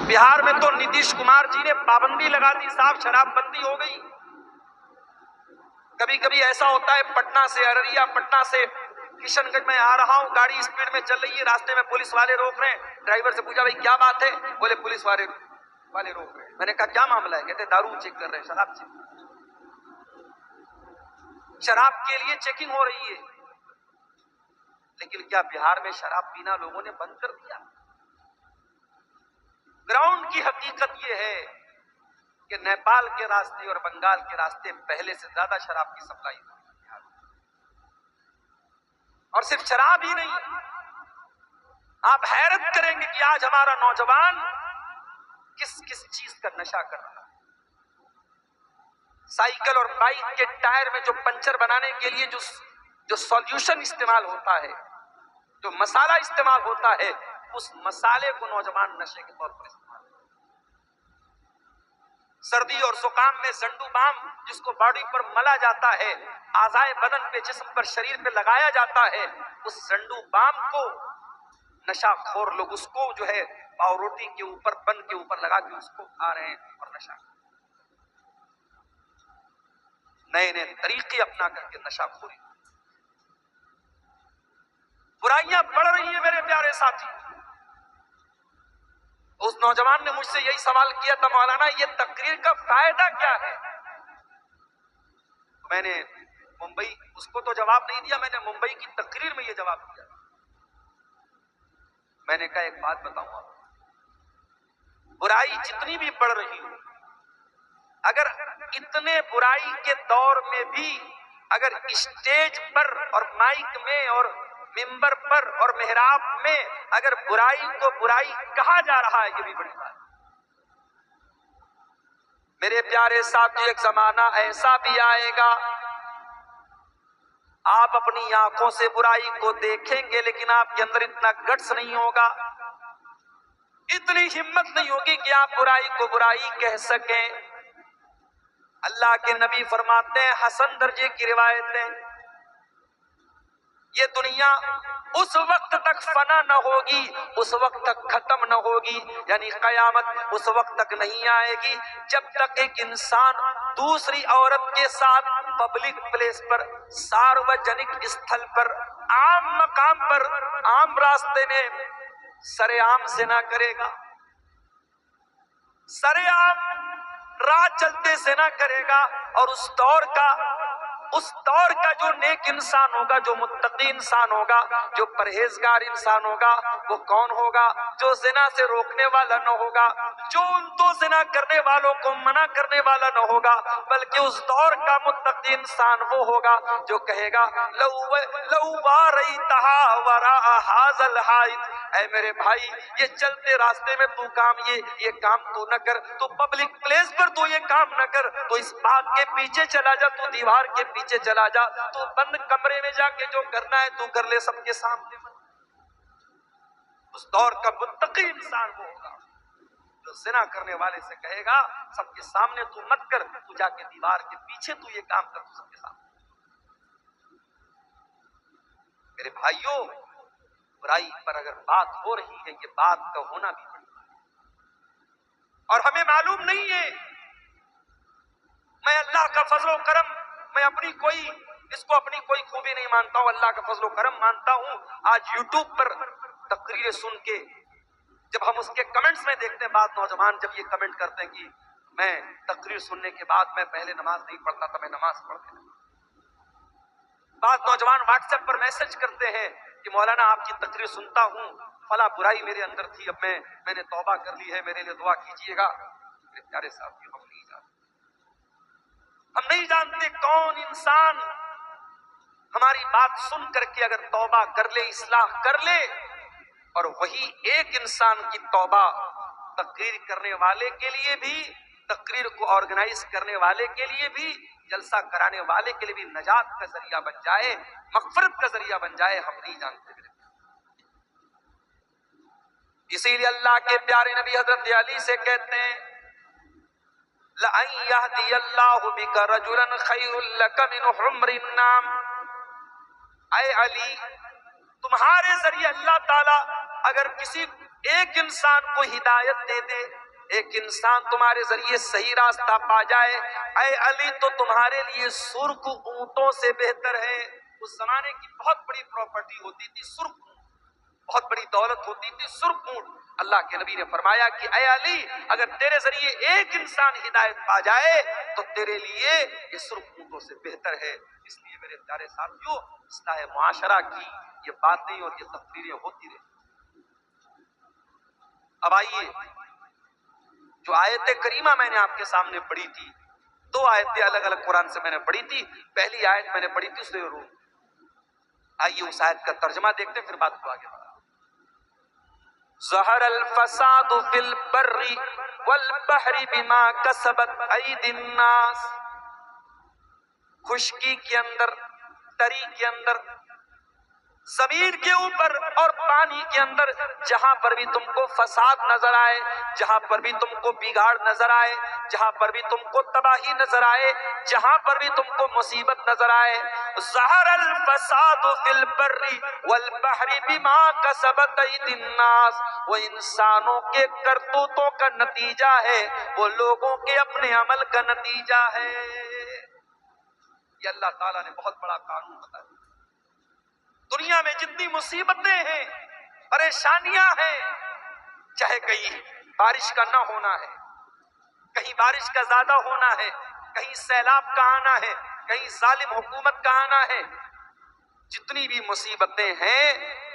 بہار میں تو نتیش کمار جی نے پابندی لگا دی، صاحب شراب بندی ہو گئی۔ کبھی کبھی ایسا ہوتا ہے پٹنہ سے ارریہ، پٹنہ سے کشن گنج میں آ رہا ہوں، گاڑی اسپیڈ میں چل رہی ہے، راستے میں پولیس والے روک رہے ہیں، ڈرائیور سے پوچھا بھائی کیا بات ہے؟ بولے پولیس والے روک رہے ہیں۔ میں نے کہا کیا معاملہ ہے؟ کہتے دارو چیک کر رہے ہیں، شراب چیک، شراب کے لیے چیکنگ ہو رہی ہے۔ لیکن کیا بہار میں شراب پینا لوگوں نے بند کر دیا؟ گراؤنڈ کی حقیقت یہ ہے کہ نیپال کے راستے اور بنگال کے راستے پہلے سے زیادہ شراب کی سپلائی ہوتی ہے، اور صرف شراب ہی نہیں، آپ حیرت کریں گے کہ آج ہمارا نوجوان کس کس چیز کا نشہ کر رہا ہے۔ سائیکل اور بائک کے ٹائر میں جو پنچر بنانے کے لیے جو سولوشن استعمال ہوتا ہے، جو مسالہ استعمال ہوتا ہے، اس مسالے کو نوجوان نشے کے طور پر استعمال کرتا ہے۔ سردی اور زکام میں زنڈو بام جس کو باڈی پر ملا جاتا ہے، اعضائے بدن پہ، جسم پر، شریر پہ لگایا جاتا ہے، اس زنڈو بام کو نشہ خور لوگ اس کو جو ہے پاؤ روٹی کے اوپر، بن کے اوپر لگا کے اس کو کھا رہے ہیں اور نشہ کر رہے ہیں۔ نئے نئے طریقے اپنا کر کے نشہ خوری، برائیاں بڑھ رہی ہیں میرے پیارے ساتھی۔ اس نوجوان نے مجھ سے یہی سوال کیا تھا، مولانا یہ تقریر کا فائدہ کیا ہے؟ میں نے ممبئی، اس کو تو جواب نہیں دیا، میں نے ممبئی کی تقریر میں یہ جواب دیا۔ میں نے کہا ایک بات بتاؤں آپ، برائی جتنی بھی بڑھ رہی ہو، اگر اتنے برائی کے دور میں بھی اگر اسٹیج پر اور مائک میں اور ممبر پر اور محراب میں اگر برائی کو برائی کہا جا رہا ہے، یہ بھی بڑی بات ہے۔ میرے پیارے ساتھی، ایک زمانہ ایسا بھی آئے گا آپ اپنی آنکھوں سے برائی کو دیکھیں گے، لیکن آپ کے اندر اتنا گٹس نہیں ہوگا، اتنی ہمت نہیں ہوگی کہ آپ برائی کو برائی کہہ سکیں۔ اللہ کے نبی فرماتے ہیں، حسن درجے کی روایتیں، یہ دنیا اس وقت تک فنا نہ ہوگی، اس وقت تک ختم نہ ہوگی، یعنی قیامت اس وقت تک نہیں آئے گی جب تک ایک انسان دوسری عورت کے ساتھ پبلک پلیس پر، ساروجنک استھل پر، عام مقام پر، عام راستے میں سرے عام زنا کرے گا، سرے عام راہ چلتے زنا کرے گا۔ اور اس دور کا جو نیک انسان ہوگا، جو متقی انسان ہوگا، جو پرہیزگار انسان ہوگا، وہ کون ہوگا؟ جو زنا سے روکنے والا نہ ہوگا، جو ان دو زنا کرنے والوں کو منع کرنے والا نہ ہوگا، بلکہ اس دور کا متقی انسان وہ ہوگا جو کہے گا لو واریتھا وراء ھذا الحائط، اے میرے بھائی یہ چلتے راستے میں تو کام یہ کام تو نہ کر، تو پبلک پلیس پر تو یہ کام نہ کر، تو اس باغ کے پیچھے چلا جا، تو دیوار کے پیچھے چلا جا، تو بند کمرے میں جا کے جو کرنا ہے تو کر لے سب کے سامنے۔ اس دور کا متقی انسان وہ ہوگا جو زنا کرنے والے سے کہے گا سب کے سامنے تو مت کر، تو جا کے دیوار کے پیچھے تو یہ کام کر، تو سب کے سامنے۔ میرے بھائیوں، برائی پر اگر بات ہو رہی ہے، یہ بات کا ہونا بھی بڑی بات ہے، اور ہمیں معلوم نہیں ہے، میں اللہ کا فضل و کرم، میں اپنی کوئی خوبی نہیں مانتا ہوں، اللہ کا فضل و کرم مانتا ہوں۔ آج یوٹیوب پر تقریریں سن کے جب ہم اس کے کمنٹس میں دیکھتے ہیں، بعض نوجوان جب یہ کمنٹ کرتے ہیں کہ میں تقریر سننے کے بعد میں پہلے نماز نہیں پڑھتا تھا، میں نماز پڑھتے ہیں۔ بعض نوجوان واٹس ایپ پر میسج کرتے ہیں کہ مولانا آپ کی تقریر سنتا ہوں، فلاں برائی میرے اندر تھی، اب میں نے توبہ کر لی ہے، میرے لیے دعا کیجیے گا۔ میرے پیارے ساتھی، ہم نہیں جانتے کون انسان ہماری بات سن کر کے اگر توبہ کر لے، اصلاح کر لے، اور وہی ایک انسان کی توبہ تقریر کرنے والے کے لیے بھی، تقریر کو آرگنائز کرنے والے کے لیے بھی، جلسہ کرانے والے کے لیے بھی نجات کا ذریعہ بن جائے، مغفرت کا ذریعہ بن جائے، ہم نہیں جانتے۔ اسی لیے اللہ کے پیارے نبی حضرت علی سے کہتے ہیں لَأَن يَهْدِيَ اللَّهُ بِكَ رَجُلًا خَيْرٌ لَكَ مِنْ حُمْرِ النَّعَمِ، اے علی، تمہارے ذریعے اللہ تعالیٰ اگر کسی ایک انسان کو ہدایت دے دے، ایک انسان تمہارے ذریعے صحیح راستہ پا جائے، اے علی تو تمہارے لیے سرخ اونٹوں سے بہتر ہے۔ اس زمانے کی بہت بڑی پراپرٹی ہوتی تھی سرخ اونٹ، بہت بڑی دولت ہوتی تھی سرخ اونٹ۔ اللہ کے نبی نے فرمایا کہ اے علی اگر تیرے ذریعے ایک انسان ہدایت پا جائے تو تیرے لیے یہ سرخ اونٹوں سے بہتر ہے۔ اس لیے میرے پیارے ساتھیوں، اصلاح معاشرہ کی یہ باتیں اور یہ تقریریں ہوتی رہتی۔ اب آئیے، جو آیت کریمہ میں نے آپ کے سامنے پڑھی تھی، دو آیتیں الگ الگ قرآن سے میں نے پڑھی تھی۔ پہلی آیت میں نے پڑھی تھی سورہ روم، آئیے اس آیت کا ترجمہ دیکھتے ہیں پھر بات کو آگے بڑھا۔ ظہر الفساد فی البر والبحر بما کسبت ایدی الناس، خشکی کے اندر، تری کے اندر، زمین کے اوپر اور پانی کے اندر، جہاں پر بھی تم کو فساد نظر آئے، جہاں پر بھی تم کو بگاڑ نظر آئے، جہاں پر بھی تم کو تباہی نظر آئے، جہاں پر بھی تم کو مصیبت نظر آئے، ظہر الفساد فی البر والبحر بما کسبت ایدی الناس، وہ انسانوں کے کرتوتوں کا نتیجہ ہے، وہ لوگوں کے اپنے عمل کا نتیجہ ہے۔ یہ اللہ تعالیٰ نے بہت بڑا قانون بتایا۔ دنیا میں جتنی مصیبتیں ہیں، پریشانیاں ہیں، چاہے کہیں بارش کا نہ ہونا ہے، کہیں بارش کا زیادہ ہونا ہے، کہیں سیلاب کا آنا ہے، کہیں ظالم حکومت کا آنا ہے، جتنی بھی مصیبتیں ہیں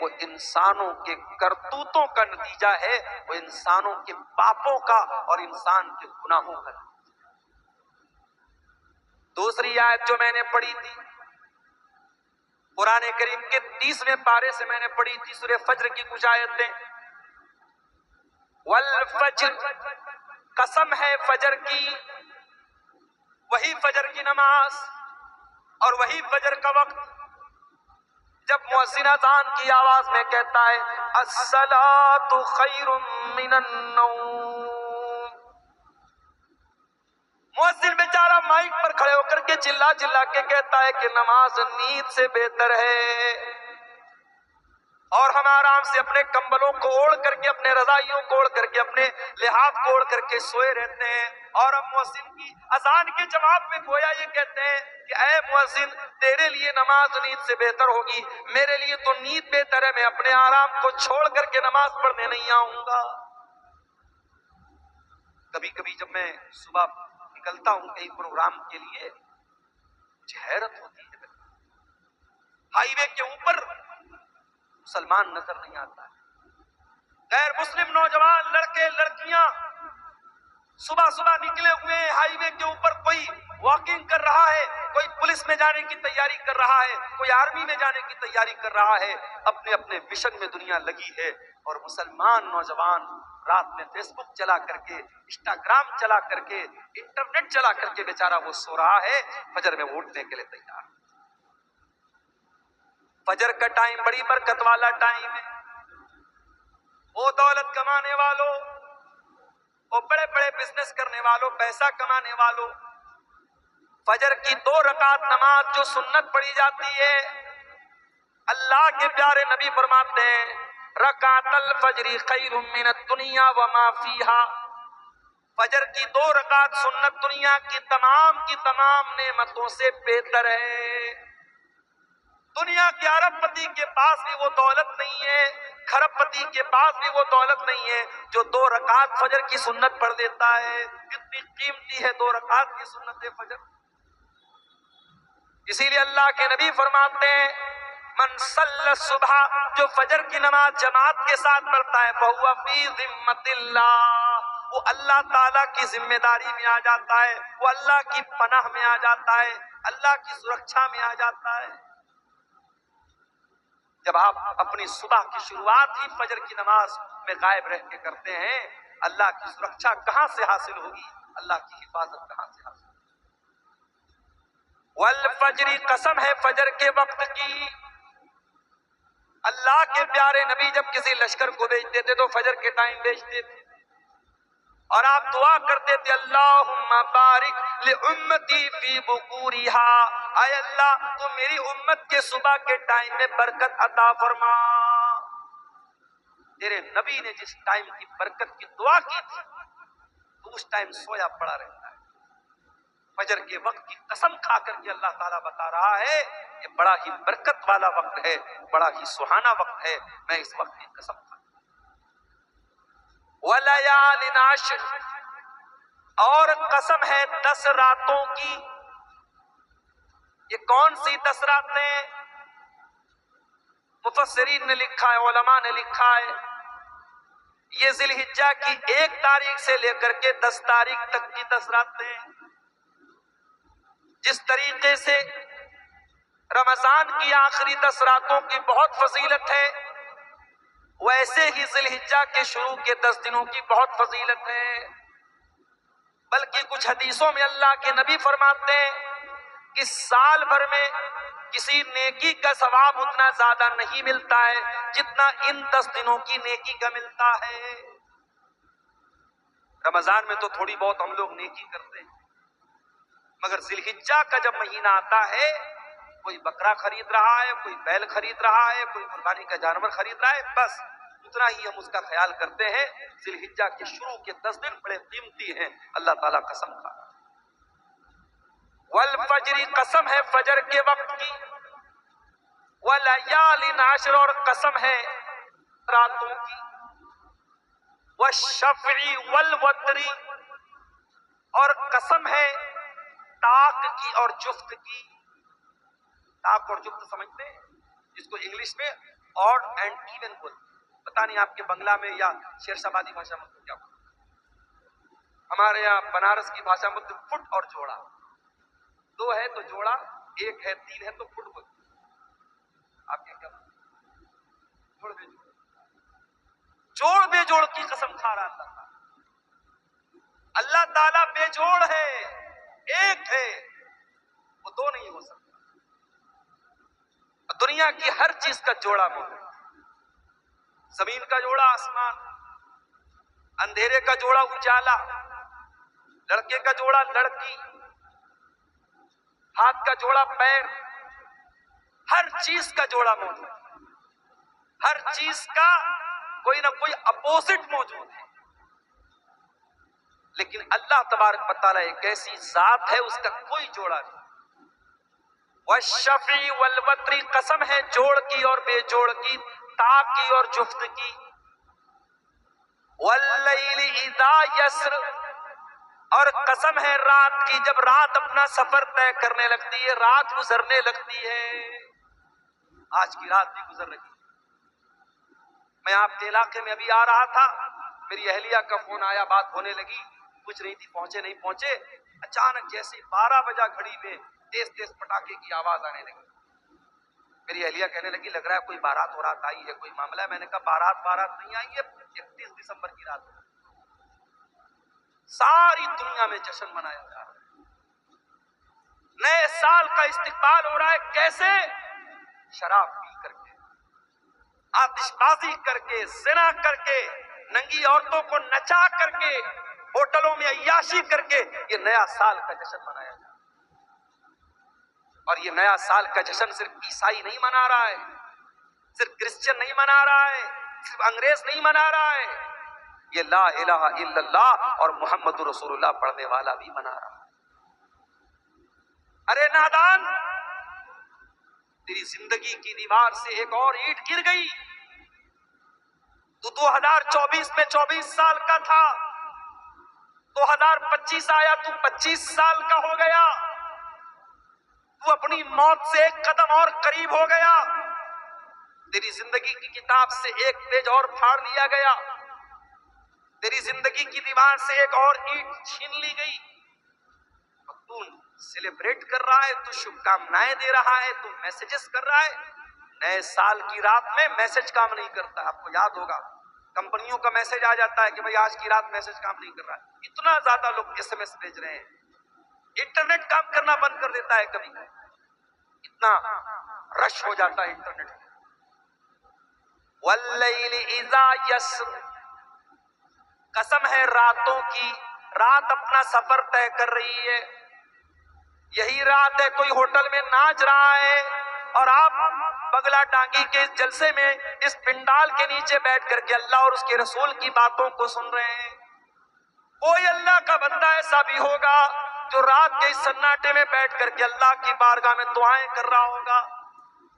وہ انسانوں کے کرتوتوں کا نتیجہ ہے، وہ انسانوں کے پاپوں کا اور انسان کے گناہوں کا۔ دوسری آیت جو میں نے پڑھی تھی قرآن کریم کے 30ویں پارے سے، میں نے پڑھی تھی سورہ فجر کی کچھ آیتیں۔ والفجر، قسم ہے فجر کی، وہی فجر کی نماز اور وہی فجر کا وقت جب مؤذن اذان کی آواز میں کہتا ہے الصلاۃ خیر من النوم، مؤذن بیچارہ مائک پر کھڑے ہو کر کے چلا چلا کے کہتا ہے کہ نماز نیند سے بہتر ہے، اور ہم آرام سے اپنے کمبلوں کو اوڑھ کر کے، اپنے رضائیوں کو اوڑھ کر کے، اپنے لحاف کو اوڑھ کر کے سوئے رہتے ہیں، اور ہم مؤذن کی اذان کے جواب میں گویا یہ کہتے ہیں کہ اے مؤذن تیرے لیے نماز نیند سے بہتر ہوگی، میرے لیے تو نیند بہتر ہے، میں اپنے آرام کو چھوڑ کر کے نماز پڑھنے نہیں آؤں گا۔ کبھی کبھی جب میں صبح نکلتا ہوں کہیں پروگرام کے لیے، مجھے حیرت ہوتی ہے، ہائی وے کے اوپر مسلمان نظر نہیں آتا ہے، غیر مسلم نوجوان لڑکے لڑکیاں صبح صبح نکلے ہوئے ہیں، ہائی وے کے اوپر کوئی واکنگ کر رہا ہے، کوئی پولیس میں جانے کی تیاری کر رہا ہے، کوئی آرمی میں جانے کی تیاری کر رہا ہے، اپنے اپنے مشن میں دنیا لگی ہے، اور مسلمان نوجوان رات میں فیس بک چلا کر کے، انسٹاگرام چلا کر کے، انٹرنیٹ چلا کر کے بیچارہ وہ سو رہا ہے، فجر میں اٹھنے کے لیے تیار۔ فجر کا ٹائم بڑی برکت والا ٹائم ہے، وہ دولت کمانے والوں، وہ بڑے بڑے بزنس کرنے والوں، پیسہ کمانے والوں، فجر کی 2 رکعت نماز جو سنت پڑھی جاتی ہے، اللہ کے پیارے نبی فرماتے ہیں رکعت الفجر خیر من الدنیا وما فیہا، فجر کی 2 رکعت سنت دنیا کی تمام نعمتوں سے بہتر ہے۔ دنیا کے ارب پتی کے پاس بھی وہ دولت نہیں ہے، کھرب پتی کے پاس بھی وہ دولت نہیں ہے جو 2 رکعت فجر کی سنت پڑھ دیتا ہے۔ کتنی قیمتی ہے 2 رکعت کی سنت فجر۔ اسی لیے اللہ کے نبی فرماتے ہیں من صلی الصبح، جو فجر کی نماز جماعت کے ساتھ پڑھتا ہے فہو فی ذمۃ اللہ، وہ اللہ تعالیٰ کی ذمہ داری میں آ جاتا ہے، وہ اللہ کی پناہ میں آ جاتا ہے، اللہ کی سرکشا میں آ جاتا ہے۔ جب آپ اپنی صبح کی شروعات ہی فجر کی نماز میں غائب رہ کے کرتے ہیں، اللہ کی سرکشا کہاں سے حاصل ہوگی، اللہ کی حفاظت کہاں سے حاصل ہوگی۔ والفجر، قسم ہے فجر کے وقت کی، اللہ کے پیارے نبی جب کسی لشکر کو بھیجتے تھے تو فجر کے ٹائم بھیجتے تھے، اور آپ دعا کرتے تھے اللہم بارک لامتی فی بکورہا، اے اللہ تو میری امت کے صبح کے ٹائم میں برکت عطا فرما۔ تیرے نبی نے جس ٹائم کی برکت کی دعا کی تھی تو اس ٹائم سویا پڑا رہتا ہے. فجر کے وقت کی قسم کھا کر کے اللہ تعالیٰ بتا رہا ہے یہ بڑا ہی برکت والا وقت ہے, بڑا ہی سہانا وقت ہے, میں اس وقت کی قسم کھا. وَلَيَالٍ عَشْرٍ, اور قسم ہے 10 راتوں کی. یہ کون سی 10 راتیں؟ مفسرین نے لکھا ہے, علماء نے لکھا ہے, یہ ذی الحجہ کی 1 تاریخ سے لے کر کے 10 تاریخ تک کی 10 راتیں. جس طریقے سے رمضان کی آخری 10 راتوں کی بہت فضیلت ہے, ویسے ہی ذی الحجہ کے شروع کے 10 دنوں کی بہت فضیلت ہے. بلکہ کچھ حدیثوں میں اللہ کے نبی فرماتے ہیں کہ سال بھر میں کسی نیکی کا ثواب اتنا زیادہ نہیں ملتا ہے جتنا ان 10 دنوں کی نیکی کا ملتا ہے. رمضان میں تو تھوڑی بہت ہم لوگ نیکی کرتے ہیں, مگر ذی الحجہ کا جب مہینہ آتا ہے, کوئی بکرا خرید رہا ہے, کوئی بیل خرید رہا ہے, کوئی قربانی کا جانور خرید رہا ہے, بس اتنا ہی ہم اس کا خیال کرتے ہیں. ذی الحجہ کے شروع کے 10 دن بڑے قیمتی ہیں, اللہ تعالیٰ قسم کھا. والفجر, قسم ہے فجر کے وقت کی. وَلَيَالٍ عَشْرٍ, اور قسم ہے راتوں کی. وَالشَّفْعِ وَالْوَتْرِ, اور قسم ہے طاق کی اور جفت کی. طاق اور جفت سمجھتے ہیں, جس کو انگلش میں آڈ اینڈ ایون بولتے ہیں. پتہ نہیں آپ کے بنگلہ میں یا شیر شابادی بھاشا میں کیا بولتے ہیں. ہمارے یہاں بنارس کی بھاشا میں فٹ اور جوڑا, 2 ہے تو جوڑا, 1 ہے 3 ہے تو فٹ بولتے ہیں. آپ کے کیا جوڑ بے جوڑ, جوڑ بے جوڑ کی قسم کھا رہا تھا. اللہ تعالیٰ بے جوڑ ہے, ایک ہے, وہ 2 نہیں ہو سکتا. دنیا کی ہر چیز کا جوڑا موجود, زمین کا جوڑا آسمان, اندھیرے کا جوڑا اجالا, لڑکے کا جوڑا لڑکی, ہاتھ کا جوڑا پیر, ہر چیز کا جوڑا موجود ہے. ہر چیز کا کوئی نہ کوئی اپوزٹ موجود ہے. لیکن اللہ تبارک و تعالیٰ ایک ایسی ذات ہے اس کا کوئی جوڑا نہیں. والشفع والوتر, قسم ہے جوڑ کی اور بے جوڑ کی, طاق کی اور جفت کی. واللیل اذا یسر, اور قسم ہے رات کی جب رات اپنا سفر طے کرنے لگتی ہے, رات گزرنے لگتی ہے. آج کی رات بھی گزر رہی ہے. میں آپ کے علاقے میں ابھی آ رہا تھا, میری اہلیہ کا فون آیا, بات ہونے لگی, پوچھ رہی تھی پہنچے نہیں پہنچے. اچانک جیسے 12 بجا گھڑی میں تیز تیز پٹاخے کی آواز آنے لگی. میری اہلیہ کہنے لگی لگ رہا ہے کوئی بارات ہو رات آئی ہے, کوئی معاملہ ہے. میں نے کہا بارات نہیں آئی ہے, 31 دسمبر کی رات ہے. ساری دنیا میں جشن منایا جا رہا ہے, نئے سال کا استقبال ہو رہا ہے. کیسے؟ شراب پی کر کے, آتش بازی کر کے, زنا کر کے, ننگی عورتوں کو نچا کر کے, ہوٹلوں میں عیاشی کر کے یہ نیا سال کا جشن منایا جا رہا ہے. اور یہ نیا سال کا جشن صرف عیسائی نہیں منا رہا ہے, صرف کرسچن نہیں منا رہا ہے, صرف انگریز نہیں منا رہا ہے, یہ لا الہ الا اللہ اور محمد رسول اللہ پڑھنے والا بھی منا رہا ہے. ارے نادان, تیری زندگی کی دیوار سے ایک اور اینٹ گر گئی. تو 2024 میں 24 سال کا تھا, 2025 آیا تو 25 سال کا ہو گیا. تو اپنی موت سے ایک قدم اور قریب ہو گیا. تیری زندگی کی کتاب سے ایک پیج اور پھاڑ لیا گیا. تیری زندگی کی دیوار سے ایک اور اینٹ چھین لی گئی. تو سیلیبریٹ کر رہا ہے, تو شبھ کامنائیں دے رہا ہے, تو میسجز کر رہا ہے. نئے سال کی رات میں میسج کام نہیں کرتا. آپ کو یاد ہوگا کمپنیوں کا میسج آ جاتا ہے کہ بھئی آج کی رات میسج کام نہیں کر رہا ہے. اتنا زیادہ لوگ ایس ایم ایس بھیج رہے ہیں, انٹرنیٹ کام کرنا بند کر دیتا ہے کبھی, اتنا رش ہو جاتا ہے انٹرنیٹ. واللیل اذا یسر, قسم ہے راتوں کی, رات اپنا سفر طے کر رہی ہے. یہی رات ہے کوئی ہوٹل میں ناچ رہا ہے اور آپ بگلا ٹانگی کے اس جلسے میں اس پنڈال کے نیچے بیٹھ کر کے اللہ اور اس کے رسول کی باتوں کو سن رہے ہیں. کوئی اللہ کا بندہ ایسا بھی ہوگا جو رات کے اس سناٹے میں بیٹھ کر کے اللہ کی بارگاہ میں دعائیں کر رہا ہوگا.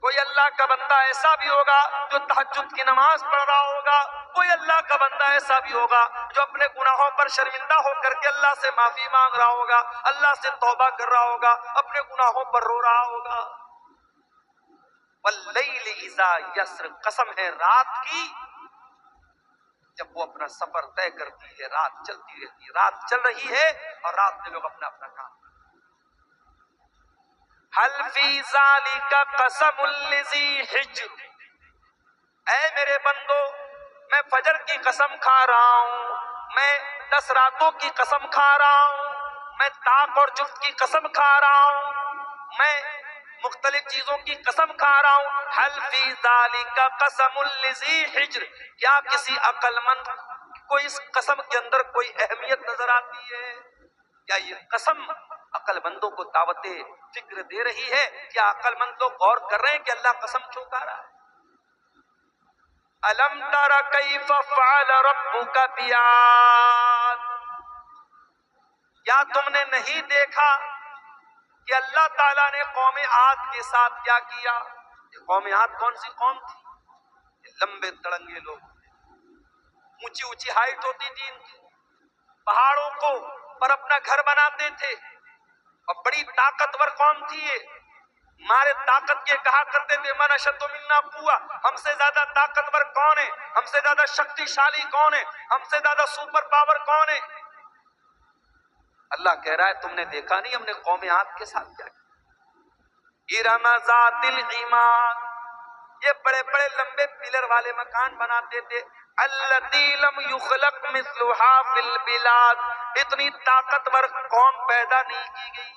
کوئی اللہ کا بندہ ایسا بھی ہوگا جو تہجد کی نماز پڑھ رہا ہوگا. کوئی اللہ کا بندہ ایسا بھی ہوگا جو اپنے گناہوں پر شرمندہ ہو کر کے اللہ سے معافی مانگ رہا ہوگا, اللہ سے توبہ کر رہا ہوگا, اپنے گناہوں پر رو رہا ہوگا. واللیل اذا یسر, قسم ہے رات کی جب وہ اپنا سفر طے کرتی ہے, رات چلتی رہتی ہے, رات چل رہی ہے اور رات میں لوگ اپنا اپنا کام کرتے ہیں. حل فی ذالک قسم لذی حجر, اے میرے بندو میں فجر کی قسم کھا رہا ہوں, میں 10 راتوں کی قسم کھا رہا ہوں, میں طاق اور جفت کی قسم کھا رہا ہوں, میں مختلف چیزوں کی قسم کھا رہا ہوں. حل فی ذالک قسم لذی حجر, کیا کسی عقل مند کو اس قسم کے اندر کوئی اہمیت نظر آتی ہے؟ کیا یہ قسم عقل مندوں کو دعوت فکر دے رہی ہے؟ کیا عقل مند لوگ غور کر رہے ہیں کہ اللہ قسم کیوں کھا رہا ہے؟ الم تر کیف فعل ربک بعاد, کیا تم نے نہیں دیکھا کہ اللہ تعالیٰ نے قوم عاد کے ساتھ کیا کیا؟ یہ قوم عاد کون سی قوم تھی؟ یہ لمبے تڑنگے لوگ, اونچی اونچی ہائٹ ہوتی تھی ان کی, پہاڑوں کو پر اپنا گھر بناتے تھے, اور بڑی طاقتور قوم تھی یہ. ہمارے طاقت کے کہا کرتے تھے من اشد منا قوہ, ہم سے زیادہ طاقتور کون ہے, ہم سے زیادہ شکتی شالی کون ہے, ہم سے زیادہ سپر پاور کون ہے؟ اللہ کہہ رہا ہے تم نے دیکھا نہیں ہم نے قوم عاد کے ساتھ کیا کیا؟ ارم ذات العماد, یہ بڑے بڑے لمبے پلر والے مکان بناتے تھے. التی لم یخلق مثلها فی البلاد, اتنی طاقتور قوم پیدا نہیں کی گئی.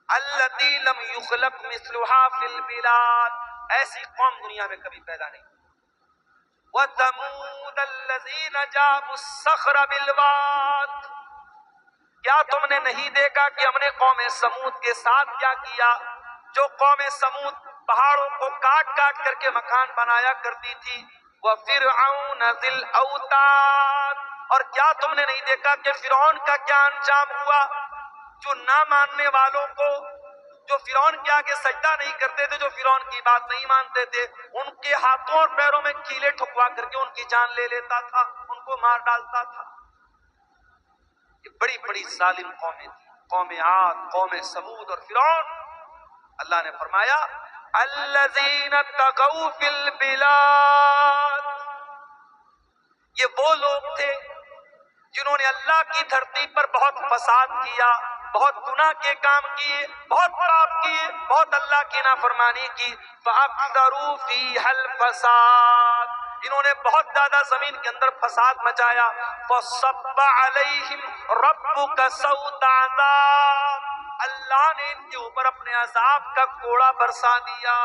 التی لم یخلق مثلها فی البلاد, ایسی قوم دنیا میں کبھی پیدا نہیں. وثمود الذین جابوا الصخر بالواد, کیا تم نے نہیں دیکھا کہ ہم نے قوم سمود کے ساتھ کیا کیا؟ جو قوم سمود پہاڑوں کو کاٹ کاٹ کر کے مکان بنایا کرتی تھی. وفرعون ذی الاوتاد, اور کیا تم نے نہیں دیکھا کہ فرعون کا کیا انجام ہوا؟ جو نہ ماننے والوں کو, جو فرعون کے آگے سجدہ نہیں کرتے تھے, جو فرعون کی بات نہیں مانتے تھے, ان کے ہاتھوں اور پیروں میں کیلے ٹھکوا کر کے ان کی جان لے لیتا تھا, ان کو مار ڈالتا تھا. یہ بڑی بڑی ظالم قومیں تھیں, قوم عاد, قوم سمود اور فرعون. اللہ نے فرمایا الذین طغوا فی البلاد, یہ وہ لوگ تھے جنہوں نے اللہ کی دھرتی پر بہت فساد کیا, بہت گناہ کے کام کیے, بہت پاپ کیے, بہت اللہ کی نافرمانی کی. فَأَكْثَرُوا فِيهَا الْفَسَادَ, انہوں نے بہت زیادہ زمین کے اندر فساد مچایا. فَصَبَّ عَلَيْهِمْ رَبُّكَ سَوْطَ عَذَابٍ, اللہ نے ان کے اوپر اپنے عذاب کا کوڑا برسا دیا.